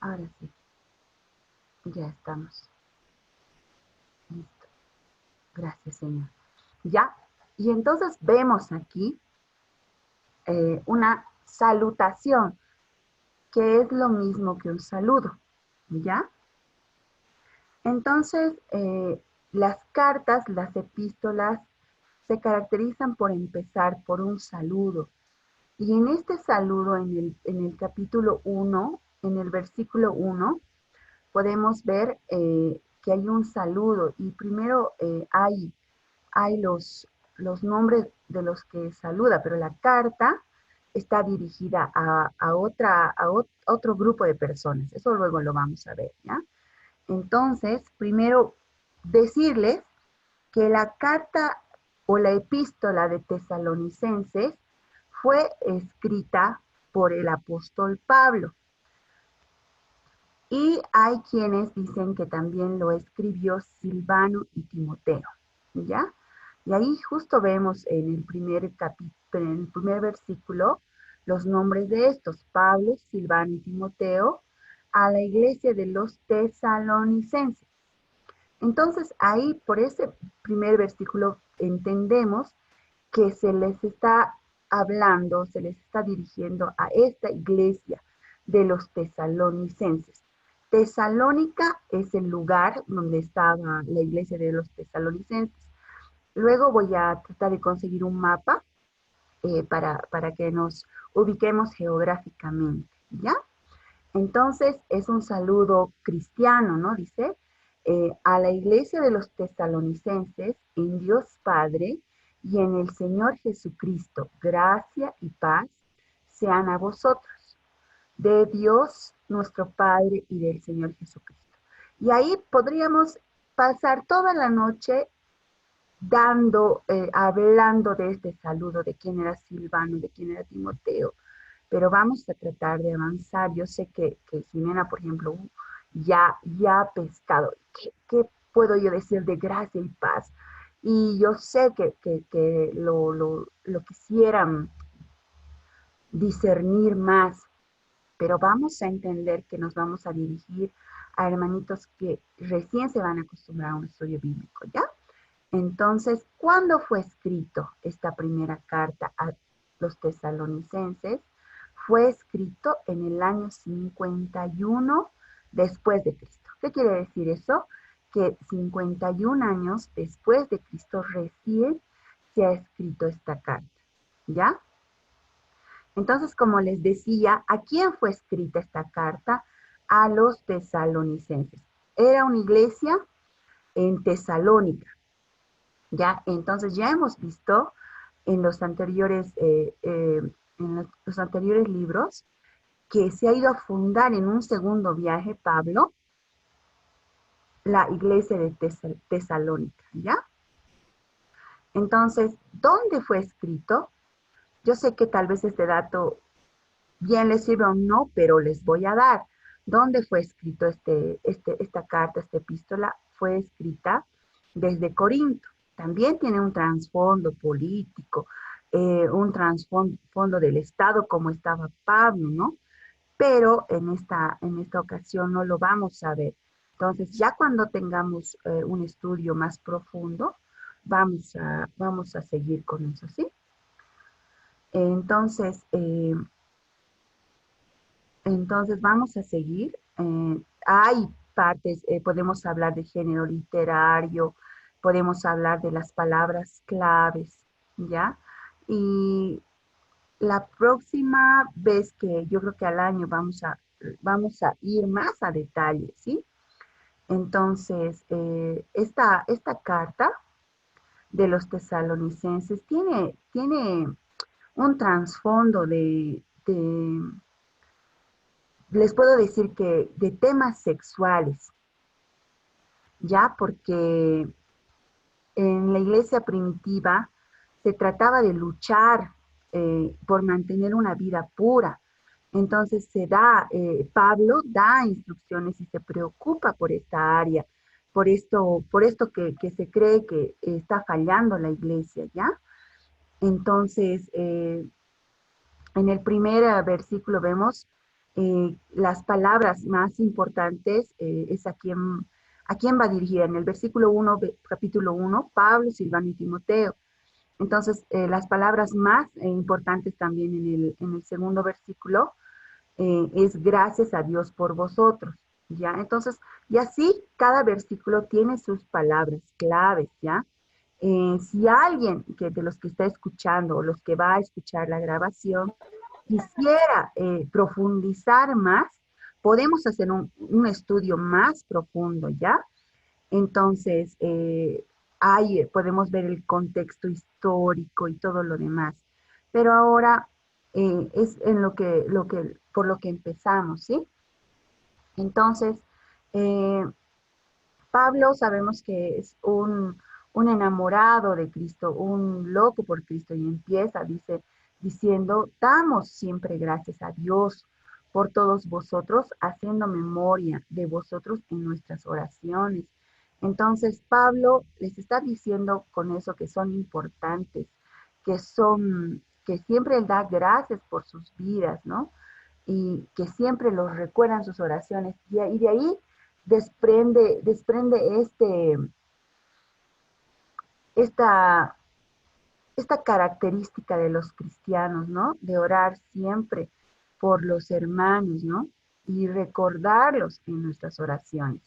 Ahora sí, ya estamos. Listo. Gracias, Señor. Ya. Y entonces vemos aquí una salutación, que es lo mismo que un saludo. ¿Ya? Entonces, las cartas, las epístolas, se caracterizan por empezar por un saludo. Y en este saludo, en el capítulo 1, en el versículo 1, podemos ver que hay un saludo y primero hay los nombres de los que saluda, pero la carta está dirigida a otro grupo de personas. Eso luego lo vamos a ver, ¿ya? Entonces, primero decirles que la carta o la epístola de Tesalonicenses fue escrita por el apóstol Pablo. Y hay quienes dicen que también lo escribió Silvano y Timoteo, ¿ya? Y ahí justo vemos en el primer capítulo, en el primer versículo, los nombres de estos, Pablo, Silvano y Timoteo, a la iglesia de los tesalonicenses. Entonces ahí, por ese primer versículo, entendemos que se les está hablando, se les está dirigiendo a esta iglesia de los tesalonicenses. Tesalónica es el lugar donde estaba la iglesia de los tesalonicenses. Luego voy a tratar de conseguir un mapa para que nos ubiquemos geográficamente, ¿ya? Entonces es un saludo cristiano, ¿no? Dice, a la iglesia de los tesalonicenses, en Dios Padre y en el Señor Jesucristo, gracia y paz sean a vosotros, de Dios nuestro Padre y del Señor Jesucristo. Y ahí podríamos pasar toda la noche hablando de este saludo, de quién era Silvano, de quién era Timoteo, pero vamos a tratar de avanzar. Yo sé que Jimena, por ejemplo, ya ha pescado. ¿Qué puedo yo decir de gracia y paz? Y yo sé que lo quisieran discernir más, pero vamos a entender que nos vamos a dirigir a hermanitos que recién se van a acostumbrar a un estudio bíblico, ¿ya? Entonces, ¿cuándo fue escrito esta primera carta a los tesalonicenses? Fue escrito en el año 51 después de Cristo. ¿Qué quiere decir eso? Que 51 años después de Cristo recién se ha escrito esta carta, ¿ya? Entonces, como les decía, ¿a quién fue escrita esta carta? A los tesalonicenses. Era una iglesia en Tesalónica, ¿ya? Entonces ya hemos visto en los anteriores libros que se ha ido a fundar en un segundo viaje, Pablo, la iglesia de Tesalónica, ¿ya? Entonces, ¿dónde fue escrito? Yo sé que tal vez este dato bien les sirve o no, pero les voy a dar. ¿Dónde fue escrito esta carta, esta epístola? Fue escrita desde Corinto. También tiene un trasfondo político, un trasfondo del Estado, como estaba Pablo, ¿no? Pero en esta ocasión no lo vamos a ver. Entonces, ya cuando tengamos un estudio más profundo, vamos a seguir con eso, ¿sí? Entonces, vamos a seguir. Hay partes, podemos hablar de género literario, podemos hablar de las palabras claves, ¿ya? Y la próxima vez que yo creo que al año vamos a ir más a detalle, ¿sí? Entonces, esta carta de los tesalonicenses tiene un trasfondo les puedo decir que de temas sexuales, ya porque en la iglesia primitiva se trataba de luchar por mantener una vida pura. Entonces Pablo da instrucciones y se preocupa por esta área, por esto que se cree que está fallando la iglesia, ¿ya? Entonces, en el primer versículo vemos las palabras más importantes es a quién va dirigida. En el versículo 1, capítulo 1, Pablo, Silvano y Timoteo. Entonces, las palabras más importantes también en el segundo versículo es gracias a Dios por vosotros, ¿ya? Entonces, y así cada versículo tiene sus palabras claves, ¿ya? Si alguien que de los que está escuchando o los que va a escuchar la grabación quisiera profundizar más, podemos hacer un estudio más profundo, ¿ya? Entonces, ahí podemos ver el contexto histórico y todo lo demás. Pero ahora es en por lo que empezamos, ¿sí? Entonces, eh, Pablo sabemos que es un enamorado de Cristo, un loco por Cristo, y empieza, diciendo, damos siempre gracias a Dios por todos vosotros, haciendo memoria de vosotros en nuestras oraciones. Entonces, Pablo les está diciendo con eso que son importantes, que siempre él da gracias por sus vidas, ¿no? Y que siempre los recuerdan sus oraciones. Y de ahí desprende esta, esta característica de los cristianos, ¿no? De orar siempre por los hermanos, ¿no? Y recordarlos en nuestras oraciones.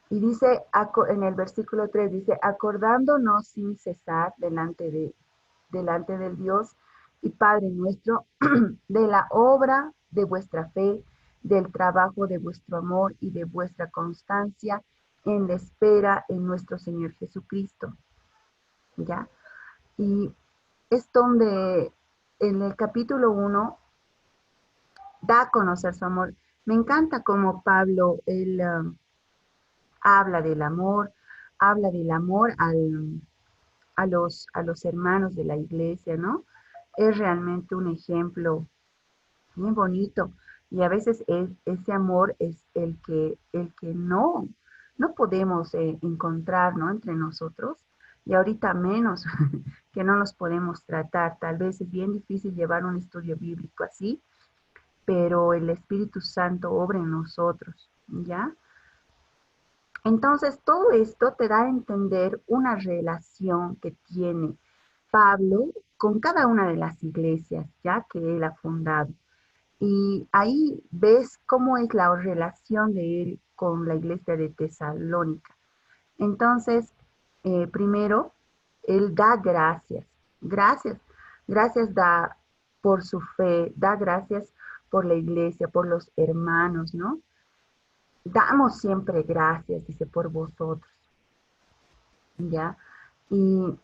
Y dice en el versículo 3, dice, acordándonos sin cesar delante del Dios y Padre nuestro, de la obra de vuestra fe, del trabajo de vuestro amor y de vuestra constancia en la espera en nuestro Señor Jesucristo. ¿Ya? Y es donde en el capítulo 1 da a conocer su amor. Me encanta cómo Pablo, él habla del amor a los hermanos de la iglesia, ¿no? Es realmente un ejemplo bien bonito. Y a veces ese amor es el que no podemos encontrar, ¿no? Entre nosotros. Y ahorita menos que no nos podemos tratar. Tal vez es bien difícil llevar un estudio bíblico así, pero el Espíritu Santo obra en nosotros, ¿ya? Entonces, todo esto te da a entender una relación que tiene Pablo con cada una de las iglesias, ya que él ha fundado. Y ahí ves cómo es la relación de él con la iglesia de Tesalónica. Entonces, primero, él da gracias, gracias da por su fe, da gracias por la iglesia, por los hermanos, ¿no? Damos siempre gracias, dice, por vosotros, ¿ya? Y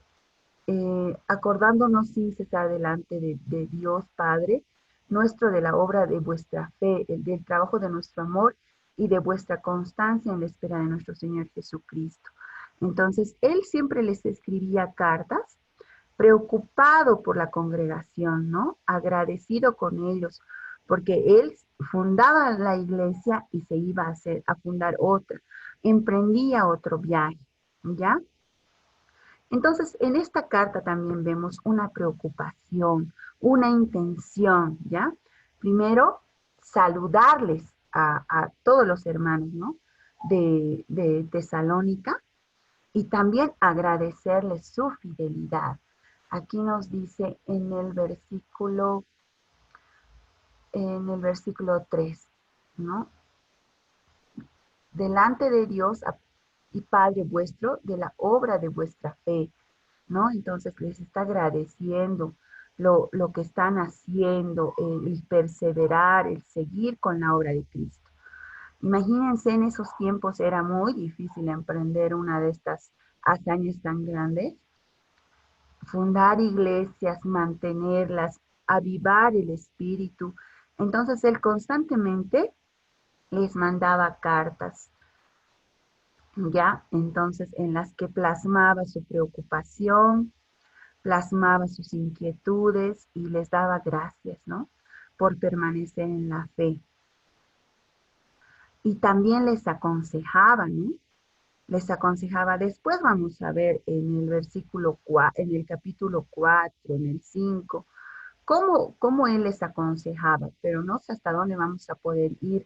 acordándonos sin cesar delante de Dios Padre, nuestro de la obra de vuestra fe, del trabajo de nuestro amor y de vuestra constancia en la espera de nuestro Señor Jesucristo. Entonces, él siempre les escribía cartas, preocupado por la congregación, ¿no? Agradecido con ellos, porque él fundaba la iglesia y se iba a fundar otra, emprendía otro viaje, ¿ya? Entonces, en esta carta también vemos una preocupación, una intención, ¿ya? Primero, saludarles a todos los hermanos, ¿no? De Tesalónica y también agradecerles su fidelidad. Aquí nos dice en el versículo 3, ¿no? Delante de Dios y Padre vuestro, de la obra de vuestra fe, ¿no? Entonces les está agradeciendo lo que están haciendo, el perseverar, el seguir con la obra de Cristo. Imagínense, en esos tiempos era muy difícil emprender una de estas hazañas tan grandes, fundar iglesias, mantenerlas, avivar el espíritu. Entonces él constantemente les mandaba cartas, ¿ya? Entonces en las que plasmaba su preocupación, plasmaba sus inquietudes y les daba gracias, ¿no? Por permanecer en la fe. Y también les aconsejaba, ¿no? Les aconsejaba, después vamos a ver en el versículo 4, en el capítulo 4, en el 5, cómo Él les aconsejaba, pero no sé hasta dónde vamos a poder ir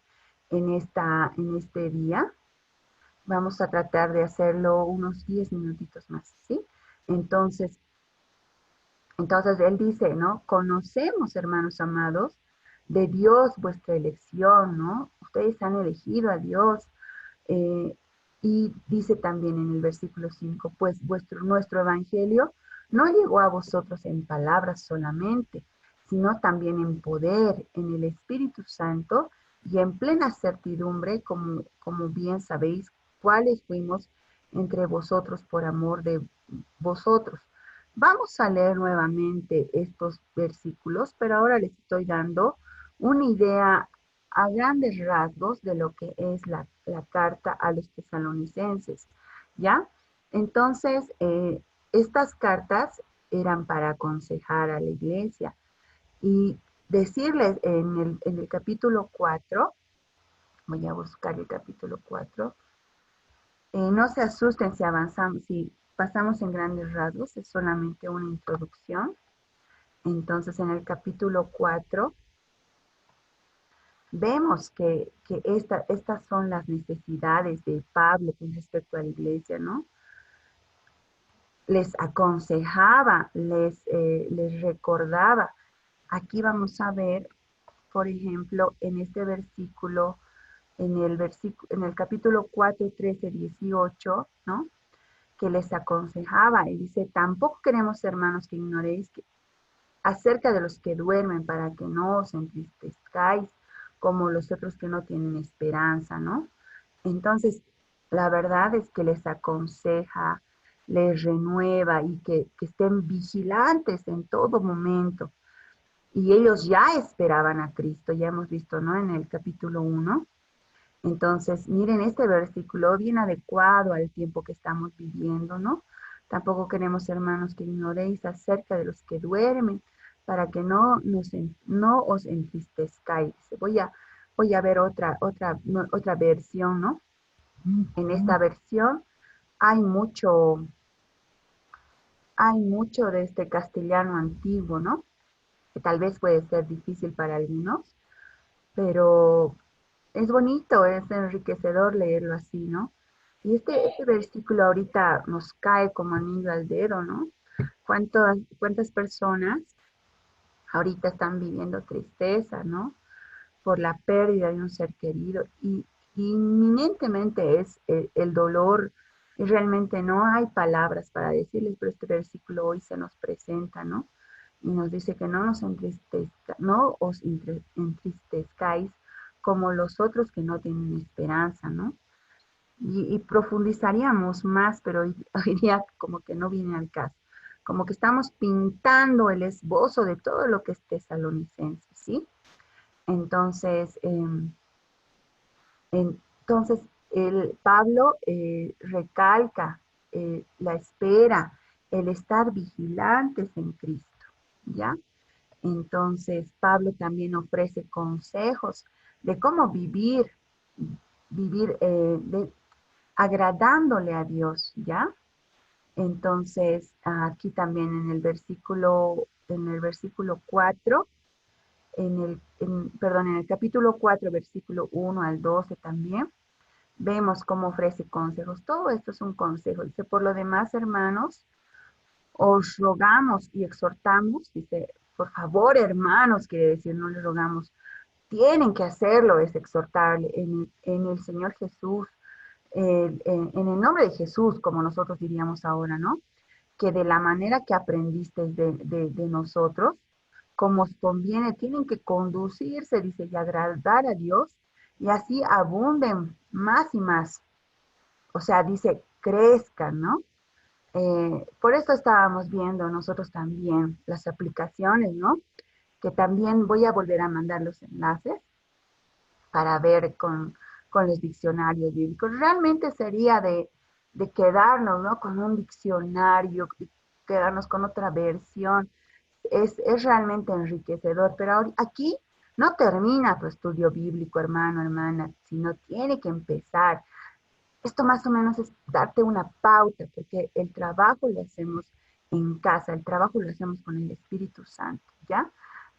en este día. Vamos a tratar de hacerlo unos 10 minutitos más, ¿sí? Entonces, entonces Él dice, ¿no? Conocemos, hermanos amados, de Dios vuestra elección, ¿no? Ustedes han elegido a Dios. eh, y dice también en el versículo 5, pues nuestro evangelio no llegó a vosotros en palabras solamente, sino también en poder, en el Espíritu Santo y en plena certidumbre, como bien sabéis, cuáles fuimos entre vosotros por amor de vosotros. Vamos a leer nuevamente estos versículos, pero ahora les estoy dando una idea a grandes rasgos de lo que es la carta a los tesalonicenses, ¿ya? Entonces, estas cartas eran para aconsejar a la iglesia y decirles en el capítulo 4, voy a buscar el capítulo 4, no se asusten si avanzamos, si pasamos en grandes rasgos, es solamente una introducción. Entonces, en el capítulo 4 vemos que estas son las necesidades de Pablo con respecto a la iglesia, ¿no? Les aconsejaba, les recordaba. Aquí vamos a ver, por ejemplo, en este versículo, en el capítulo 4, 13, 18, ¿no? Que les aconsejaba y dice, tampoco queremos, hermanos, que ignoréis que acerca de los que duermen para que no os entristezcáis como los otros que no tienen esperanza, ¿no? Entonces, la verdad es que les aconseja, les renueva y que estén vigilantes en todo momento. Y ellos ya esperaban a Cristo, ya hemos visto, ¿no? En el capítulo 1. Entonces, miren, este versículo bien adecuado al tiempo que estamos viviendo, ¿no? Tampoco queremos, hermanos, que ignoréis acerca de los que duermen, para que no os entristezcáis. Voy a ver otra versión, ¿no? En esta versión hay hay mucho de este castellano antiguo, ¿no? Que tal vez puede ser difícil para algunos, pero es bonito, es enriquecedor leerlo así, ¿no? Y este versículo ahorita nos cae como anillo al dedo, ¿no? ¿Cuántas personas ahorita están viviendo tristeza, ¿no? Por la pérdida de un ser querido y inminentemente es el dolor y realmente no hay palabras para decirles, pero este versículo hoy se nos presenta, ¿no? Y nos dice que no os entristezcáis como los otros que no tienen esperanza, ¿no? Y profundizaríamos más, pero hoy día como que no viene al caso. Como que estamos pintando el esbozo de todo lo que es tesalonicense, ¿sí? Entonces, entonces el Pablo recalca la espera, el estar vigilantes en Cristo, ¿ya? Entonces, Pablo también ofrece consejos de cómo vivir agradándole a Dios, ¿ya? Entonces, aquí también en el versículo 4, perdón, en el capítulo 4, versículo 1 al 12 también, vemos cómo ofrece consejos. Todo esto es un consejo. Dice, por lo demás, hermanos, os rogamos y exhortamos, dice, por favor, hermanos, quiere decir, no le rogamos, tienen que hacerlo, es exhortarle en el Señor Jesús, en el nombre de Jesús, como nosotros diríamos ahora, ¿no? Que de la manera que aprendiste de nosotros, como os conviene, tienen que conducirse, dice, y agradar a Dios, y así abunden más y más. O sea, dice, crezcan, ¿no? Por eso estábamos viendo nosotros también las aplicaciones, ¿no? Que también voy a volver a mandar los enlaces para ver con los diccionarios bíblicos. Realmente sería de quedarnos, ¿no? Con un diccionario, quedarnos con otra versión. Es realmente enriquecedor, pero aquí no termina tu estudio bíblico, hermano, hermana, sino tiene que empezar. Esto más o menos es darte una pauta, porque el trabajo lo hacemos en casa, el trabajo lo hacemos con el Espíritu Santo, ¿ya?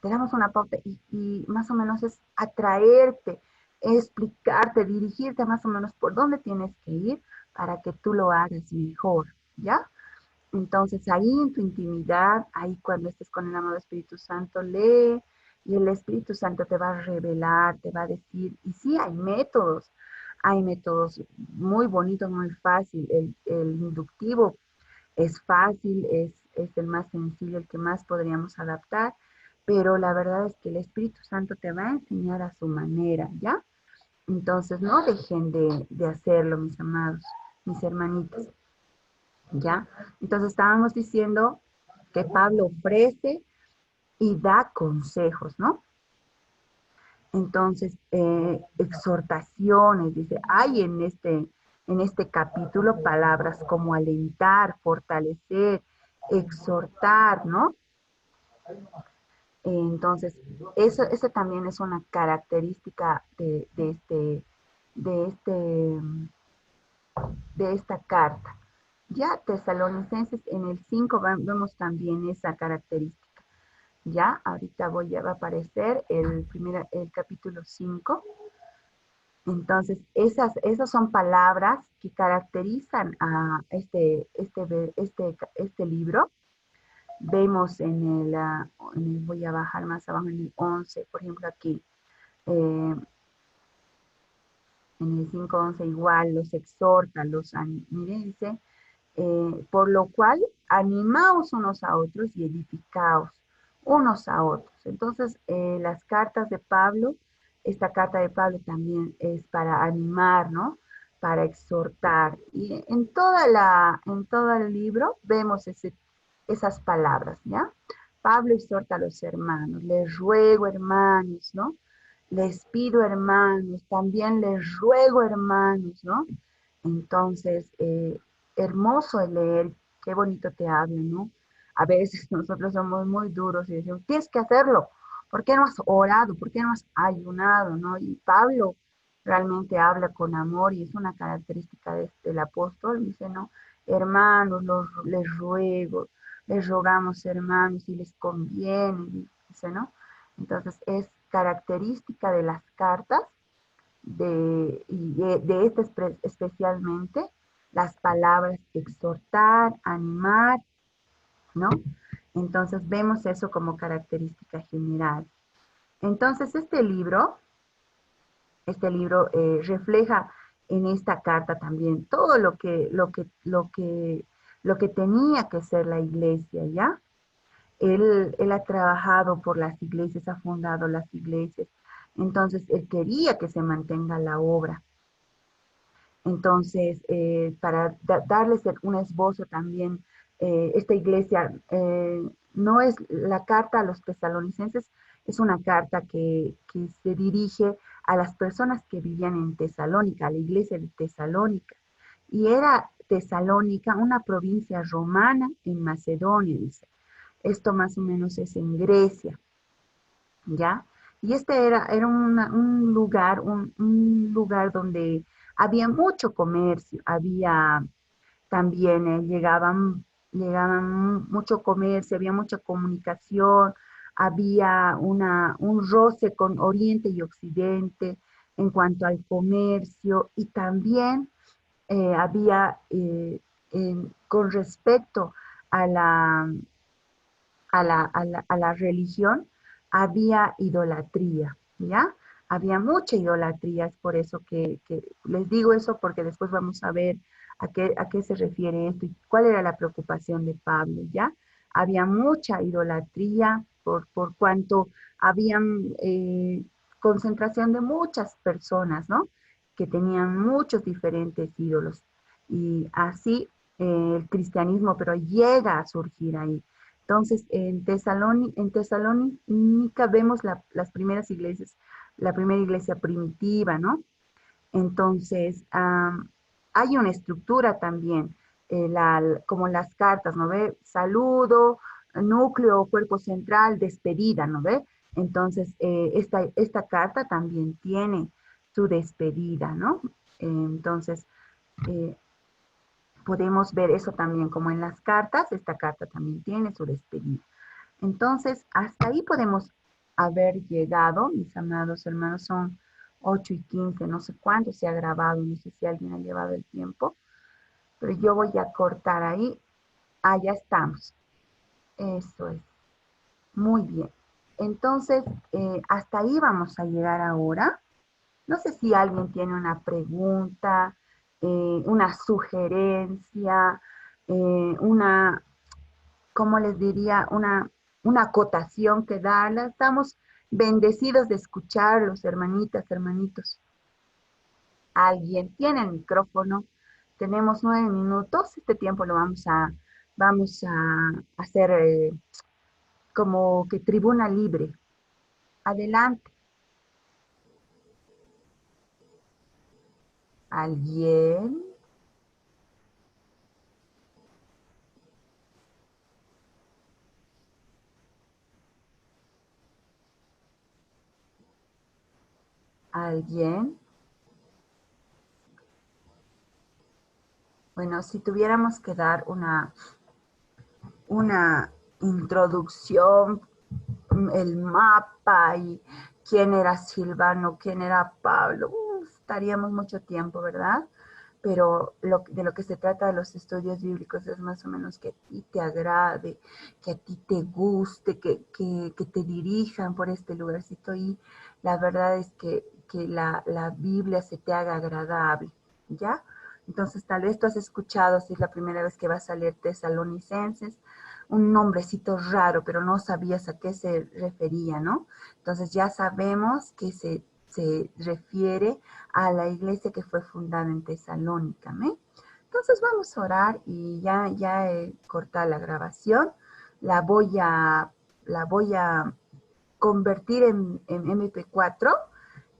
te damos una pauta y más o menos es atraerte, explicarte, dirigirte más o menos por dónde tienes que ir para que tú lo hagas mejor, ¿ya? Entonces ahí en tu intimidad, ahí cuando estés con el amado Espíritu Santo, lee y el Espíritu Santo te va a revelar, te va a decir, y sí, hay métodos muy bonitos, muy fácil. El inductivo es fácil, es el más sencillo, el que más podríamos adaptar, pero la verdad es que el Espíritu Santo te va a enseñar a su manera, ¿ya? Entonces no dejen de hacerlo, mis amados, mis hermanitos. ¿Ya? Entonces estábamos diciendo que Pablo ofrece y da consejos, ¿no? Entonces, exhortaciones, dice, hay en este capítulo palabras como alentar, fortalecer, exhortar, ¿no? Entonces, eso también es una característica de, este, de esta carta. Ya Tesalonicenses en el 5 vemos también esa característica. Ya, ahorita va a aparecer el capítulo 5. Entonces, esas son palabras que caracterizan a este libro. Vemos voy a bajar más abajo en el 11, por ejemplo, aquí, eh, en el 5:11 igual, los exhorta, miren, dice, por lo cual animaos unos a otros y edificaos unos a otros. Entonces, las cartas de Pablo, esta carta de Pablo también es para animar, ¿no? Para exhortar. Y en todo el libro vemos esas palabras, ¿ya? Pablo exhorta a los hermanos, les ruego hermanos, ¿no? Les pido hermanos, también les ruego hermanos, ¿no? Entonces, hermoso el leer, qué bonito te hablan, ¿no? A veces nosotros somos muy duros y decimos, tienes que hacerlo, ¿por qué no has orado? ¿Por qué no has ayunado? ¿No? Y Pablo realmente habla con amor y es una característica del apóstol, dice, ¿no? Hermanos, les rogamos hermanos y les conviene, dice, ¿no? Entonces es característica de las cartas de este especialmente las palabras exhortar, animar, ¿no? Entonces vemos eso como característica general. Entonces este libro refleja en esta carta también todo lo que tenía que ser la iglesia, ¿ya? Él ha trabajado por las iglesias, ha fundado las iglesias, entonces él quería que se mantenga la obra. Entonces, para darles un esbozo también, esta iglesia no es la carta a los tesalonicenses, es una carta que se dirige a las personas que vivían en Tesalónica, a la iglesia de Tesalónica. Y era Tesalónica una provincia romana en Macedonia, dice. Esto más o menos es en Grecia, ¿ya? Y este era un lugar donde había mucho comercio, había también, llegaban mucho comercio, había mucha comunicación, había un roce con Oriente y Occidente en cuanto al comercio y también había, con respecto a la religión, había idolatría, ¿ya? Había mucha idolatría, es por eso que les digo eso, porque después vamos a ver a qué se refiere esto y cuál era la preocupación de Pablo, ¿ya? Había mucha idolatría por cuanto habían concentración de muchas personas, ¿no? Que tenían muchos diferentes ídolos. Y así el cristianismo, pero llega a surgir ahí. Entonces, en Tesalónica vemos las primeras iglesias, la primera iglesia primitiva, ¿no? Entonces, hay una estructura también, como las cartas, ¿no ve? Saludo, núcleo, cuerpo central, despedida, ¿no ve? Entonces, esta carta también tiene su despedida, ¿no? Entonces, eh, podemos ver eso también como en las cartas, esta carta también tiene su despedida. Entonces, hasta ahí podemos haber llegado, mis amados hermanos, son 8:15, no sé cuánto se ha grabado, no sé si alguien ha llevado el tiempo, pero yo voy a cortar ahí. Ah, ya estamos. Eso es. Muy bien. Entonces, hasta ahí vamos a llegar ahora. No sé si alguien tiene una pregunta, una sugerencia, una, ¿cómo les diría? Una acotación que darle. Estamos bendecidos de escucharlos, hermanitas, hermanitos. Alguien tiene el micrófono. Tenemos 9 minutos. Este tiempo lo vamos a hacer como que tribuna libre. Adelante. ¿Alguien? ¿Alguien? Bueno, si tuviéramos que dar una introducción, el mapa y quién era Silvano, quién era Pablo, estaríamos mucho tiempo, ¿verdad? Pero de lo que se trata de los estudios bíblicos es más o menos que a ti te agrade, que a ti te guste, que te dirijan por este lugarcito y la verdad es que la Biblia se te haga agradable, ¿ya? Entonces tal vez tú has escuchado, si es la primera vez que vas a leer Tesalonicenses, un nombrecito raro, pero no sabías a qué se refería, ¿no? Entonces ya sabemos que se refiere a la iglesia que fue fundada en Tesalónica, ¿me? Entonces vamos a orar y ya he cortado la grabación. La voy a convertir en MP4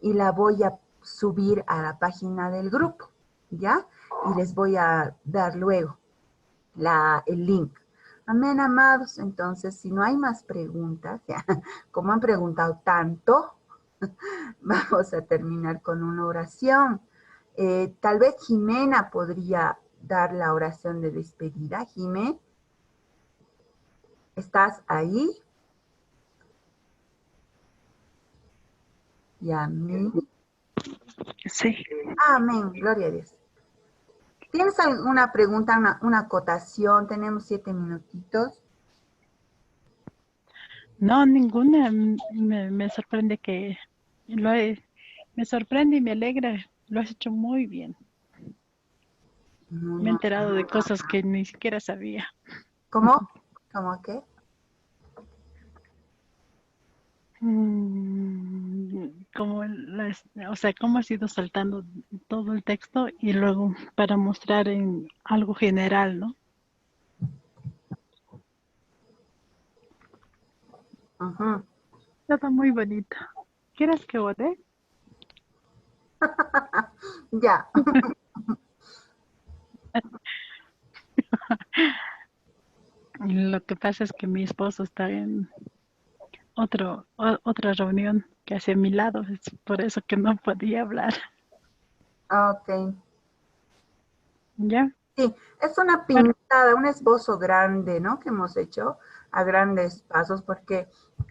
y la voy a subir a la página del grupo, ¿ya? Y les voy a dar luego el link. Amén, amados. Entonces, si no hay más preguntas, ya, como han preguntado tanto, vamos a terminar con una oración. Tal vez Jimena podría dar la oración de despedida. Jimé, ¿estás ahí? Y a mí. Sí. Amén, gloria a Dios. ¿Tienes alguna pregunta, una acotación? Tenemos 7 minutitos. No, ninguna. Me sorprende que me sorprende y me alegra. Lo has hecho muy bien. No, Me he no. enterado de cosas que ni siquiera sabía. ¿Cómo? ¿Cómo qué? O sea, cómo has ido saltando todo el texto y luego para mostrar en algo general, ¿no? Ujú. Todo muy bonito. ¿Quieres que vote? Ya. Lo que pasa es que mi esposo está en otra reunión que hace a mi lado, es por eso que no podía hablar. Ok. ¿Ya? Sí, es una Bueno, pintada, un esbozo grande, ¿no? Que hemos hecho a grandes pasos, porque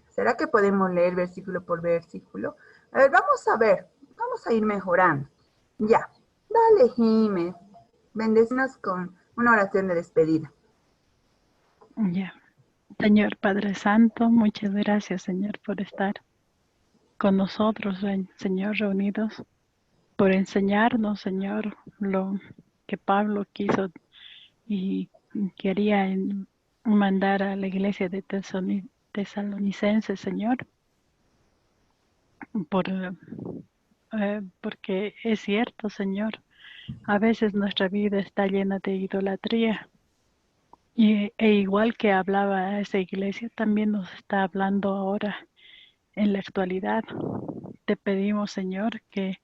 ¿será que podemos leer versículo por versículo? A ver, vamos a ir mejorando. Ya, dale, Jime, bendecinos con una oración de despedida. ya. Señor Padre Santo, muchas gracias, Señor, por estar con nosotros, Señor, reunidos, por enseñarnos, Señor, lo que Pablo quiso y quería mandar a la iglesia de Tesalonicenses, Señor, porque es cierto, Señor, a veces nuestra vida está llena de idolatría. E igual que hablaba a esa iglesia, también nos está hablando ahora en la actualidad. Te pedimos, Señor, que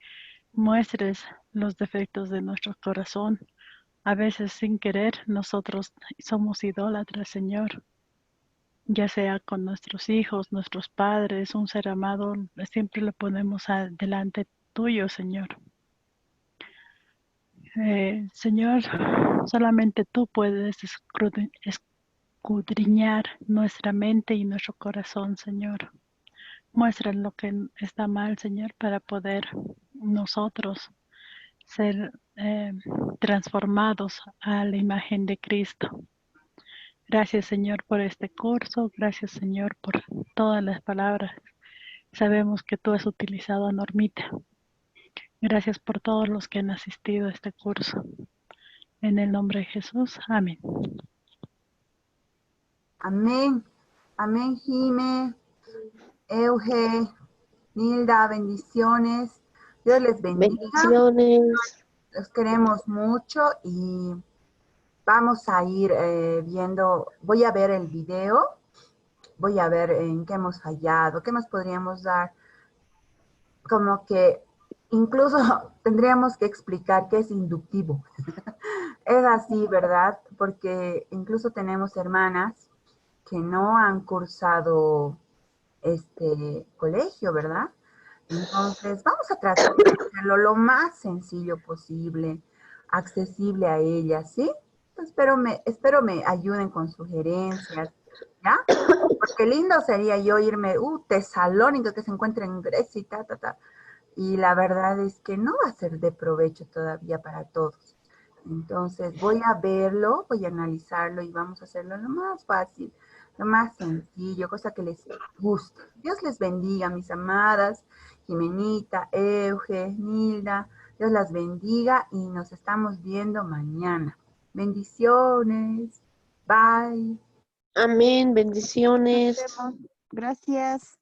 muestres los defectos de nuestro corazón. A veces sin querer nosotros somos idólatras, Señor, ya sea con nuestros hijos, nuestros padres, un ser amado, siempre lo ponemos delante tuyo, Señor. Señor, solamente tú puedes escudriñar nuestra mente y nuestro corazón, Señor. muestra lo que está mal, Señor, para poder nosotros ser transformados a la imagen de Cristo. Gracias, Señor, por este curso. Gracias, Señor, por todas las palabras. Sabemos que tú has utilizado a Normita. Gracias por todos los que han asistido a este curso. En el nombre de Jesús. Amén. Amén. Amén, Jime, Euge, Nilda, bendiciones. Dios les bendiga. Bendiciones. Los queremos mucho y vamos a ir viendo, voy a ver el video, voy a ver en qué hemos fallado, qué más podríamos dar. Como que incluso tendríamos que explicar qué es inductivo. Es así, ¿verdad? Porque incluso tenemos hermanas que no han cursado este colegio, ¿verdad? Entonces, vamos a tratar de hacerlo lo más sencillo posible, accesible a ellas, ¿sí? Espero me ayuden con sugerencias, ¿ya? Porque lindo sería yo irme, Tesalónica, que se encuentra en Grecia y ta. Y la verdad es que no va a ser de provecho todavía para todos. Entonces, voy a verlo, voy a analizarlo y vamos a hacerlo lo más fácil, lo más sencillo, cosa que les guste. Dios les bendiga, mis amadas, Jimenita, Euge, Nilda. Dios las bendiga y nos estamos viendo mañana. Bendiciones. Bye. Amén. Nos Bendiciones. vemos. Gracias.